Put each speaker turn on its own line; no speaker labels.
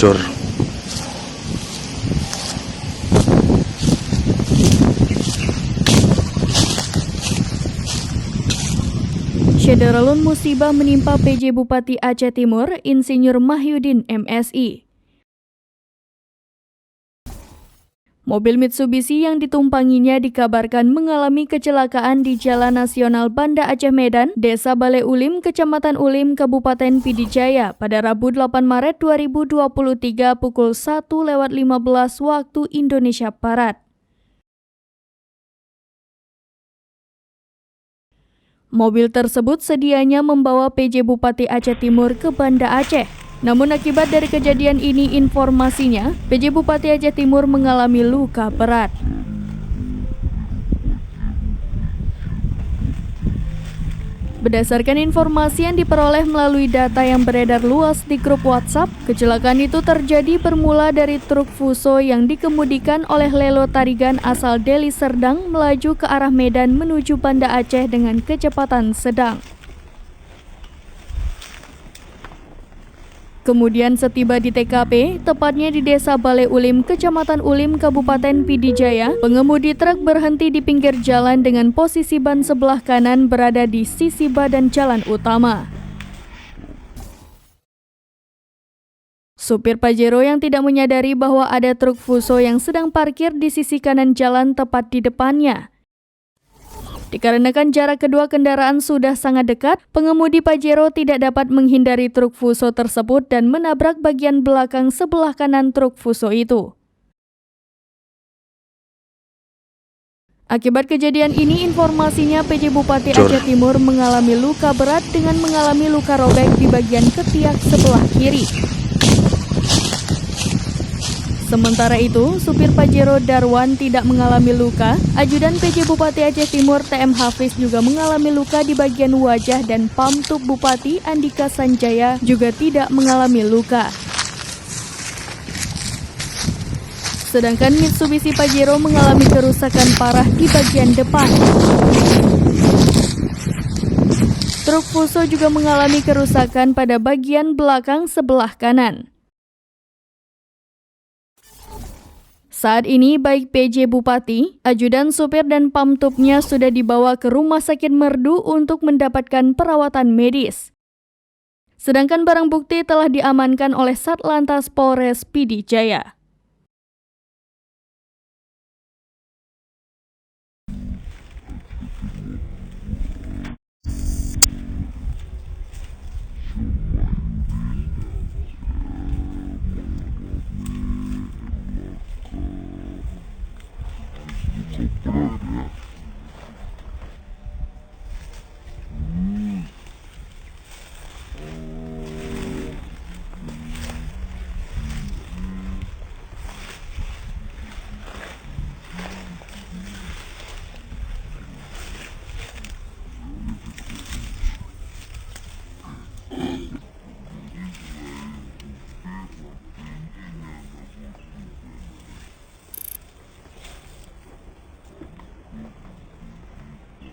Cur.
Syederalun musibah menimpa PJ Bupati Aceh Timur, Insinyur Mahyudin MSI. Mobil Mitsubishi yang ditumpanginya dikabarkan mengalami kecelakaan di Jalan Nasional Banda Aceh Medan, Desa Bale Ulim, Kecamatan Ulim, Kabupaten Pidi Jaya pada Rabu 8 Maret 2023 pukul 1:15 waktu Indonesia Barat. Mobil tersebut sedianya membawa PJ Bupati Aceh Timur ke Banda Aceh. Namun akibat dari kejadian ini informasinya, PJ Bupati Aceh Timur mengalami luka berat. Berdasarkan informasi yang diperoleh melalui data yang beredar luas di grup WhatsApp, kecelakaan itu terjadi bermula dari truk Fuso yang dikemudikan oleh Lelo Tarigan asal Deli Serdang melaju ke arah Medan menuju Banda Aceh dengan kecepatan sedang. Kemudian setiba di TKP, tepatnya di Desa Bale Ulim, Kecamatan Ulim, Kabupaten Pidi Jaya, pengemudi truk berhenti di pinggir jalan dengan posisi ban sebelah kanan berada di sisi badan jalan utama. Supir Pajero yang tidak menyadari bahwa ada truk Fuso yang sedang parkir di sisi kanan jalan tepat di depannya. Dikarenakan jarak kedua kendaraan sudah sangat dekat, pengemudi Pajero tidak dapat menghindari truk Fuso tersebut dan menabrak bagian belakang sebelah kanan truk Fuso itu. Akibat kejadian ini, informasinya PJ Bupati Aceh Timur mengalami luka berat dengan mengalami luka robek di bagian ketiak sebelah kiri. Sementara itu, supir Pajero Darwan tidak mengalami luka. Ajudan PJ Bupati Aceh Timur TM Hafiz juga mengalami luka di bagian wajah dan Pamtub Bupati Andika Sanjaya juga tidak mengalami luka. Sedangkan Mitsubishi Pajero mengalami kerusakan parah di bagian depan. Truk Fuso juga mengalami kerusakan pada bagian belakang sebelah kanan. Saat ini baik PJ Bupati, ajudan supir dan pamtubnya sudah dibawa ke Rumah Sakit Merdu untuk mendapatkan perawatan medis. Sedangkan barang bukti telah diamankan oleh Satlantas Polres Pidi Jaya.